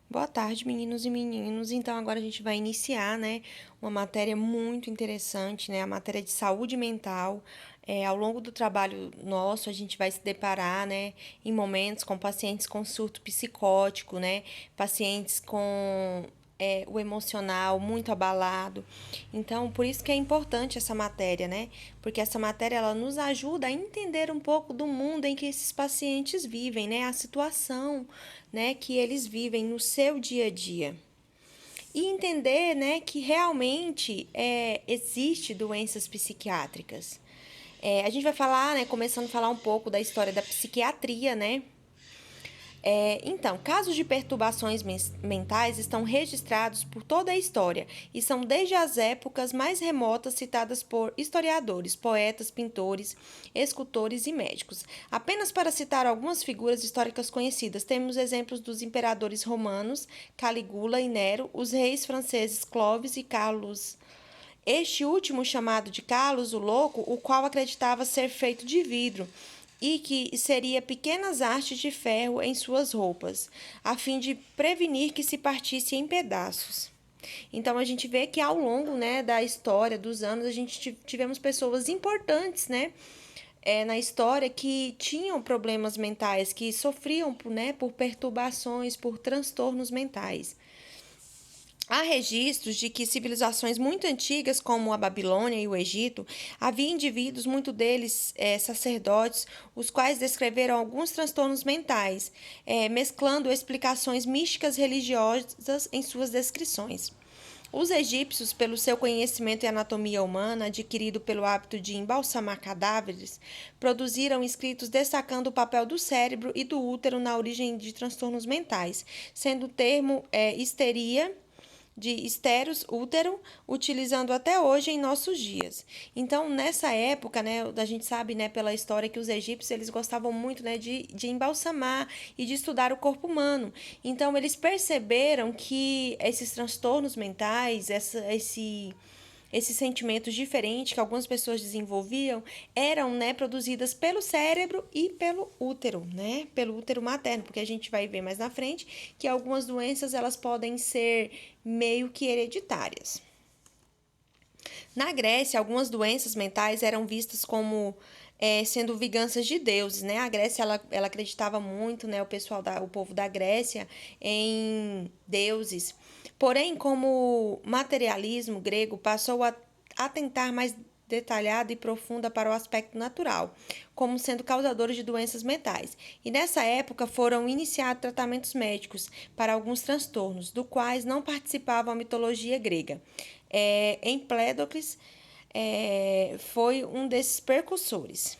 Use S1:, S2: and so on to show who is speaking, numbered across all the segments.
S1: Boa tarde, meninos e meninos. Então, agora a gente vai iniciar, né, uma matéria muito interessante, né, a matéria de saúde mental. Ao longo do trabalho nosso, a gente vai se deparar, né, em momentos com pacientes com surto psicótico, né, pacientes com o emocional muito abalado. Então, por isso que é importante essa matéria, né? Porque essa matéria ela nos ajuda a entender um pouco do mundo em que esses pacientes vivem, né? A situação, né, que eles vivem no seu dia a dia. E entender, né, que realmente existe doenças psiquiátricas. A gente vai falar, né, começando a falar um pouco da história da psiquiatria, né? Então, casos de perturbações mentais estão registrados por toda a história e são desde as épocas mais remotas citadas por historiadores, poetas, pintores, escultores e médicos. Apenas para citar algumas figuras históricas conhecidas, temos exemplos dos imperadores romanos, Calígula e Nero, os reis franceses Clovis e Carlos. Este último, chamado de Carlos o Louco, o qual acreditava ser feito de vidro e que seria pequenas hastes de ferro em suas roupas, a fim de prevenir que se partisse em pedaços. Então a gente vê que ao longo, né, da história dos anos a gente tivemos pessoas importantes, né, na história que tinham problemas mentais, que sofriam, né, por perturbações, por transtornos mentais. Há registros de que civilizações muito antigas, como a Babilônia e o Egito, havia indivíduos, muito deles sacerdotes, os quais descreveram alguns transtornos mentais, mesclando explicações místicas religiosas em suas descrições. Os egípcios, pelo seu conhecimento em anatomia humana, adquirido pelo hábito de embalsamar cadáveres, produziram escritos destacando o papel do cérebro e do útero na origem de transtornos mentais, sendo o termo histeria de estéreos útero, utilizando até hoje em nossos dias. Então, nessa época, né, a gente sabe, né, pela história que os egípcios eles gostavam muito, né, de embalsamar e de estudar o corpo humano. Então, eles perceberam que esses transtornos mentais, esses sentimentos diferentes que algumas pessoas desenvolviam eram, né, produzidas pelo cérebro e pelo útero, né, pelo útero materno, porque a gente vai ver mais na frente que algumas doenças elas podem ser meio que hereditárias. Na Grécia, algumas doenças mentais eram vistas como sendo vinganças de deuses, né? A Grécia ela acreditava muito, né? O povo da Grécia em deuses. Porém, como o materialismo grego passou a atentar mais detalhada e profunda para o aspecto natural, como sendo causadores de doenças mentais. E nessa época foram iniciados tratamentos médicos para alguns transtornos, do quais não participava a mitologia grega. Empédocles foi um desses precursores.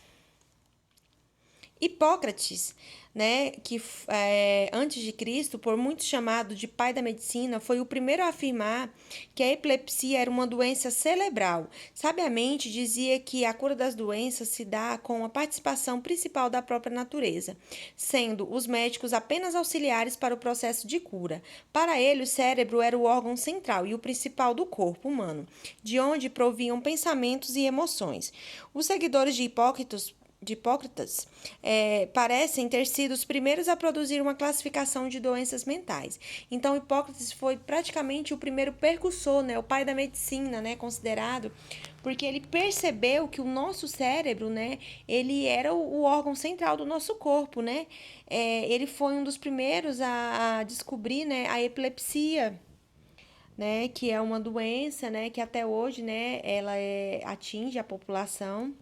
S1: Hipócrates, né, que antes de Cristo, por muitos chamado de pai da medicina, foi o primeiro a afirmar que a epilepsia era uma doença cerebral. Sabiamente dizia que a cura das doenças se dá com a participação principal da própria natureza, sendo os médicos apenas auxiliares para o processo de cura. Para ele, o cérebro era o órgão central e o principal do corpo humano, de onde provinham pensamentos e emoções. Os seguidores de Hipócrates parecem ter sido os primeiros a produzir uma classificação de doenças mentais. Então, Hipócrates foi praticamente o primeiro percursor, né, o pai da medicina, né, considerado, porque ele percebeu que o nosso cérebro, né, ele era o órgão central do nosso corpo, né. Ele foi um dos primeiros a descobrir, né, a epilepsia, né, que é uma doença, né, que até hoje, né, ela atinge a população.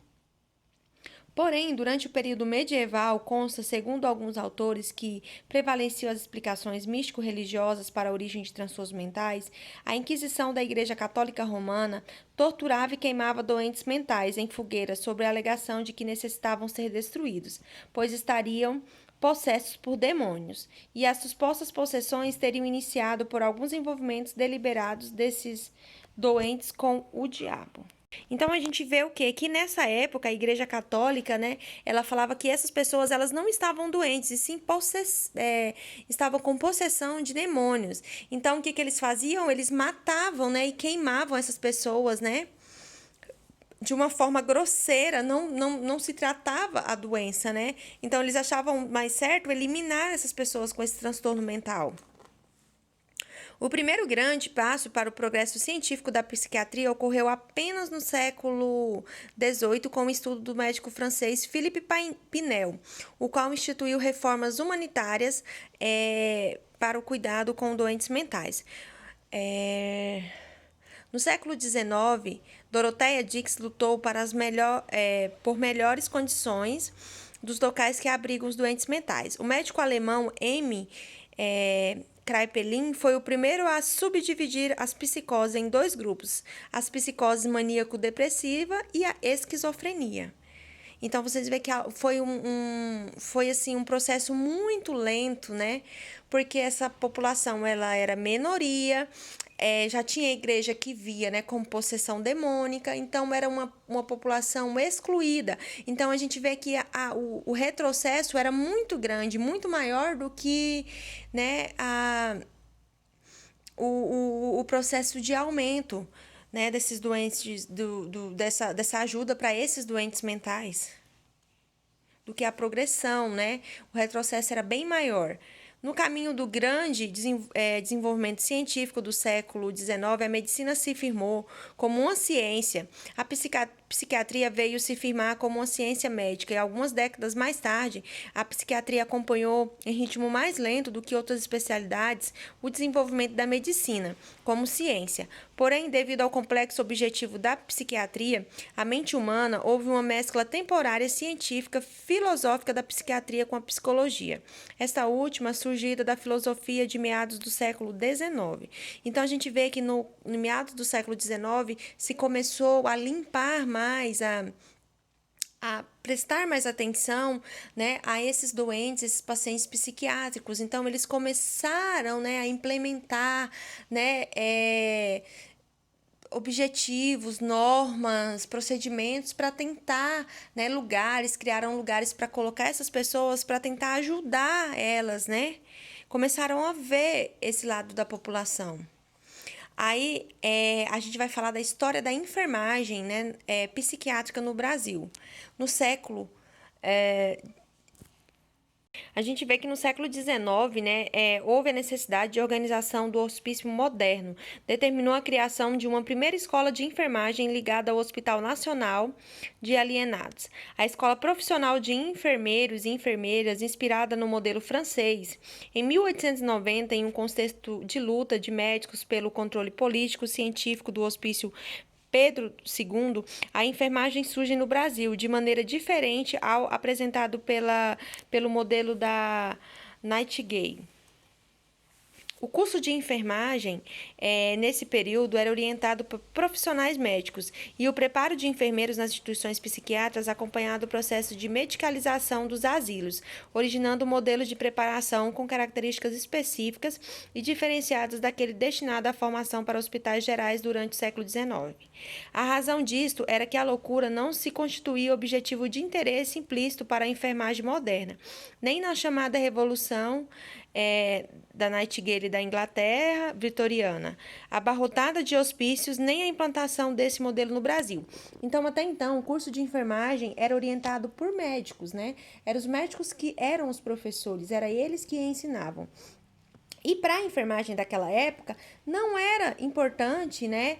S1: Porém, durante o período medieval, consta, segundo alguns autores, que prevaleciam as explicações místico-religiosas para a origem de transtornos mentais. A Inquisição da Igreja Católica Romana torturava e queimava doentes mentais em fogueiras sob a alegação de que necessitavam ser destruídos, pois estariam possessos por demônios, e as supostas possessões teriam iniciado por alguns envolvimentos deliberados desses doentes com o diabo. Então a gente vê o quê? Que nessa época a Igreja Católica, né, ela falava que essas pessoas elas não estavam doentes, e sim estavam com possessão de demônios. Então o que eles faziam? Eles matavam, né, e queimavam essas pessoas, né? De uma forma grosseira, não se tratava a doença, né? Então eles achavam mais certo eliminar essas pessoas com esse transtorno mental. O primeiro grande passo para o progresso científico da psiquiatria ocorreu apenas no século XVIII com o estudo do médico francês Philippe Pinel, o qual instituiu reformas humanitárias para o cuidado com doentes mentais. No século XIX, Dorothea Dix lutou para por melhores condições dos locais que abrigam os doentes mentais. O médico alemão M. Kraepelin foi o primeiro a subdividir as psicoses em dois grupos, as psicoses maníaco-depressiva e a esquizofrenia. Então, vocês veem que foi assim, um processo muito lento, né? Porque essa população ela era minoria, já tinha igreja que via, né, como possessão demônica, então era uma população excluída. Então, a gente vê que o retrocesso era muito grande, muito maior do que, né, o processo de aumento, né, desses doentes, dessa ajuda para esses doentes mentais, do que a progressão, né? O retrocesso era bem maior. No caminho do grande desenvolvimento científico do século XIX, a medicina se firmou como uma ciência. A psiquiatria veio se firmar como uma ciência médica e algumas décadas mais tarde, a psiquiatria acompanhou em ritmo mais lento do que outras especialidades o desenvolvimento da medicina como ciência. Porém, devido ao complexo objetivo da psiquiatria, a mente humana, houve uma mescla temporária científica filosófica da psiquiatria com a psicologia. Esta última surgida da filosofia de meados do século XIX. Então, a gente vê que no meados do século XIX se começou a limpar mais, a prestar mais atenção, né, a esses doentes, esses pacientes psiquiátricos. Então, eles começaram, né, a implementar, né, objetivos, normas, procedimentos para tentar, né, criaram lugares para colocar essas pessoas para tentar ajudar elas, né? Começaram a ver esse lado da população. Aí a gente vai falar da história da enfermagem, né, psiquiátrica no Brasil. No século A gente vê que no século XIX, né, houve a necessidade de organização do hospício moderno, determinou a criação de uma primeira escola de enfermagem ligada ao Hospital Nacional de Alienados. A Escola Profissional de Enfermeiros e Enfermeiras, inspirada no modelo francês. Em 1890, em um contexto de luta de médicos pelo controle político científico do hospício Pedro II, a enfermagem surge no Brasil de maneira diferente ao apresentado pelo modelo da Nightingale. O curso de enfermagem, nesse período, era orientado por profissionais médicos e o preparo de enfermeiros nas instituições psiquiátricas acompanhado o processo de medicalização dos asilos, originando modelos de preparação com características específicas e diferenciadas daquele destinado à formação para hospitais gerais durante o século XIX. A razão disto era que a loucura não se constituía objetivo de interesse implícito para a enfermagem moderna, nem na chamada Revolução da Nightingale da Inglaterra vitoriana, abarrotada de hospícios, nem a implantação desse modelo no Brasil. Então, até então, o curso de enfermagem era orientado por médicos, né? Eram os médicos que eram os professores, era eles que ensinavam. E para a enfermagem daquela época, não era importante, né,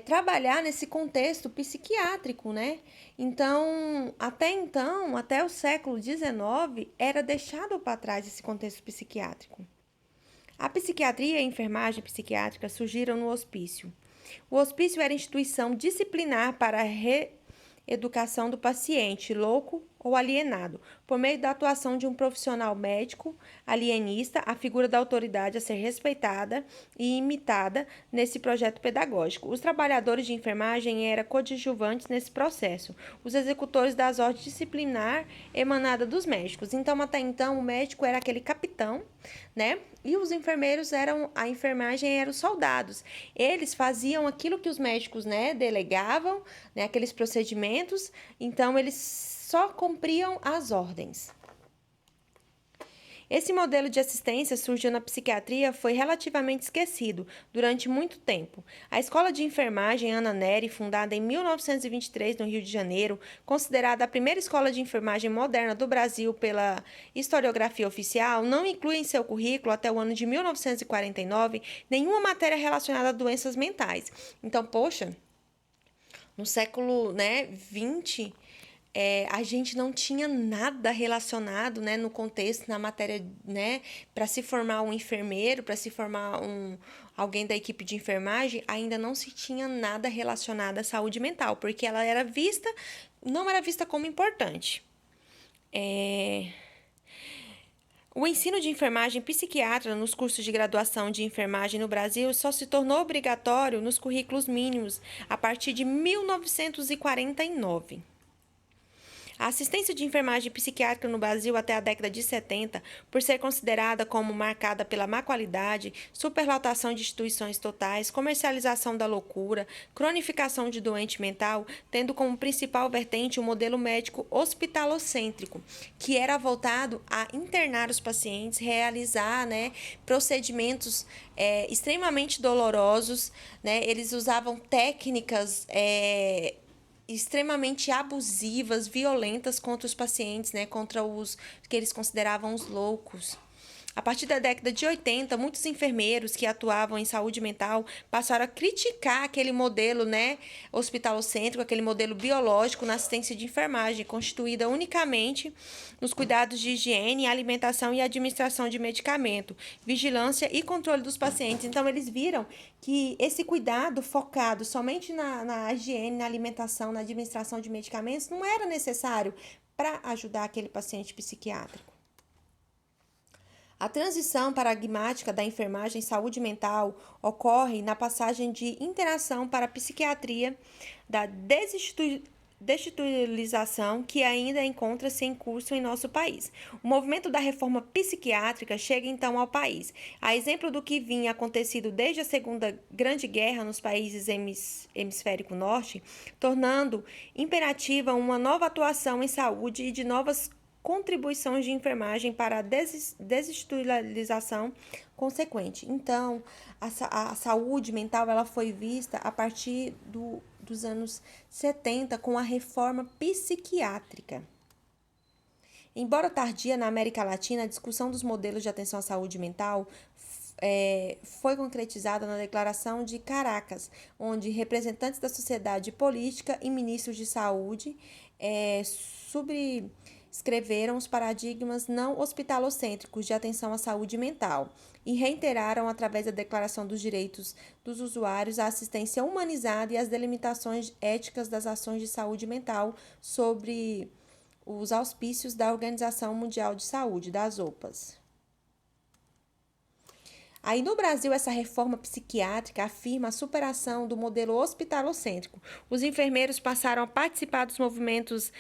S1: trabalhar nesse contexto psiquiátrico, né? Então, até o século XIX, era deixado para trás esse contexto psiquiátrico. A psiquiatria e a enfermagem psiquiátrica surgiram no hospício. O hospício era instituição disciplinar para a reeducação do paciente louco ou alienado, por meio da atuação de um profissional médico alienista, a figura da autoridade a ser respeitada e imitada nesse projeto pedagógico. Os trabalhadores de enfermagem eram coadjuvantes nesse processo, os executores das ordens disciplinar emanada dos médicos. Então, até então, o médico era aquele capitão, né? E os enfermeiros a enfermagem eram os soldados. Eles faziam aquilo que os médicos, né, delegavam, né, aqueles procedimentos, então eles só cumpriam as ordens. Esse modelo de assistência surgiu na psiquiatria foi relativamente esquecido durante muito tempo. A Escola de Enfermagem Ana Nery, fundada em 1923 no Rio de Janeiro, considerada a primeira escola de enfermagem moderna do Brasil pela historiografia oficial, não inclui em seu currículo, até o ano de 1949, nenhuma matéria relacionada a doenças mentais. Então, poxa, no século, né, 20, a gente não tinha nada relacionado, né, no contexto, na matéria, né, para se formar um enfermeiro, para se formar alguém da equipe de enfermagem, ainda não se tinha nada relacionado à saúde mental, porque ela não era vista como importante. O ensino de enfermagem psiquiatra nos cursos de graduação de enfermagem no Brasil só se tornou obrigatório nos currículos mínimos a partir de 1949. A assistência de enfermagem psiquiátrica no Brasil até a década de 70, por ser considerada como marcada pela má qualidade, superlotação de instituições totais, comercialização da loucura, cronificação de doente mental, tendo como principal vertente o modelo médico hospitalocêntrico, que era voltado a internar os pacientes, realizar, né, procedimentos extremamente dolorosos, né, eles usavam técnicas extremamente abusivas, violentas contra os pacientes, né, contra os que eles consideravam os loucos. A partir da década de 80, muitos enfermeiros que atuavam em saúde mental passaram a criticar aquele modelo, né, hospitalocêntrico, aquele modelo biológico na assistência de enfermagem, constituída unicamente nos cuidados de higiene, alimentação e administração de medicamento, vigilância e controle dos pacientes. Então, eles viram que esse cuidado focado somente na higiene, na alimentação, na administração de medicamentos, não era necessário para ajudar aquele paciente psiquiátrico. A transição paradigmática da enfermagem em saúde mental ocorre na passagem de interação para a psiquiatria da destitucionalização que ainda encontra-se em curso em nosso país. O movimento da reforma psiquiátrica chega então ao país. A exemplo do que vinha acontecido desde a Segunda Grande Guerra nos países hemisférico norte, tornando imperativa uma nova atuação em saúde e de novas contribuições de enfermagem para a desinstitucionalização consequente. Então, a saúde mental ela foi vista a partir dos anos 70 com a reforma psiquiátrica. Embora tardia na América Latina, a discussão dos modelos de atenção à saúde mental foi concretizada na Declaração de Caracas, onde representantes da sociedade política e ministros de saúde escreveram os paradigmas não hospitalocêntricos de atenção à saúde mental e reiteraram, através da Declaração dos Direitos dos Usuários, a assistência humanizada e as delimitações éticas das ações de saúde mental sobre os auspícios da Organização Mundial de Saúde, das OPAs. Aí no Brasil, essa reforma psiquiátrica afirma a superação do modelo hospitalocêntrico. Os enfermeiros passaram a participar dos movimentos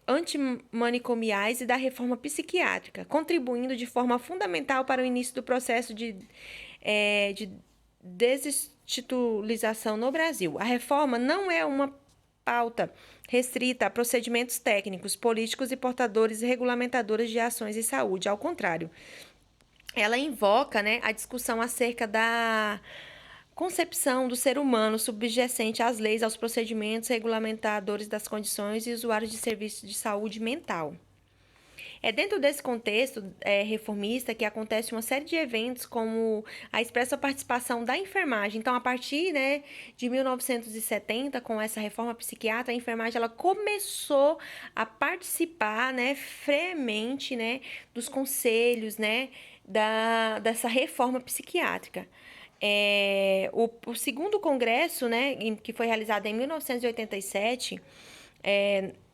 S1: antimanicomiais e da reforma psiquiátrica, contribuindo de forma fundamental para o início do processo de desinstitucionalização no Brasil. A reforma não é uma pauta restrita a procedimentos técnicos, políticos e portadores e regulamentadores de ações em saúde. Ao contrário, ela invoca, né, a discussão acerca da concepção do ser humano subjacente às leis, aos procedimentos regulamentadores das condições e usuários de serviços de saúde mental. É dentro desse contexto reformista que acontece uma série de eventos, como a expressa participação da enfermagem. Então, a partir, né, de 1970, com essa reforma psiquiátrica, a enfermagem ela começou a participar, né, fremente, né, dos conselhos, né, dessa reforma psiquiátrica. O segundo congresso, né, que foi realizado em 1987,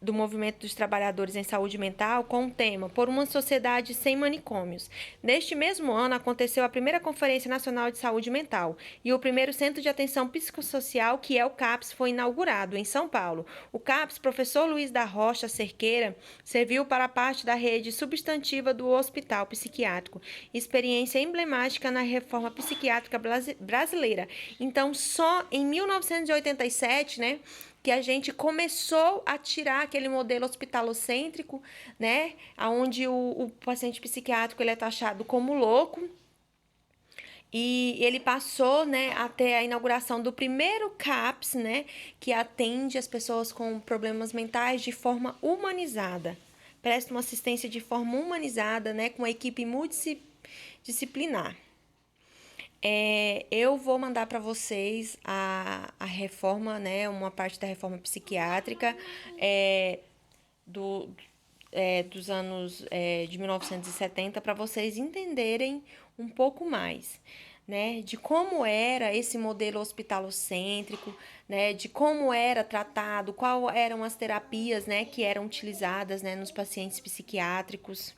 S1: do Movimento dos Trabalhadores em Saúde Mental, com o tema Por uma Sociedade Sem Manicômios. Neste mesmo ano, aconteceu a primeira Conferência Nacional de Saúde Mental e o primeiro Centro de Atenção Psicossocial, que é o CAPS, foi inaugurado em São Paulo. O CAPS, professor Luiz da Rocha Cerqueira, serviu para parte da rede substantiva do Hospital Psiquiátrico, experiência emblemática na reforma psiquiátrica brasileira. Então, só em 1987, né, que a gente começou a tirar aquele modelo hospitalocêntrico, né, onde o paciente psiquiátrico ele é taxado como louco, e ele passou, né, até a inauguração do primeiro CAPS, né, que atende as pessoas com problemas mentais de forma humanizada. Presta uma assistência de forma humanizada, né, com uma equipe multidisciplinar. Eu vou mandar para vocês a reforma, né, uma parte da reforma psiquiátrica do, dos anos de 1970 para vocês entenderem um pouco mais, né, de como era esse modelo hospitalocêntrico, né, de como era tratado, quais eram as terapias, né, que eram utilizadas, né, nos pacientes psiquiátricos.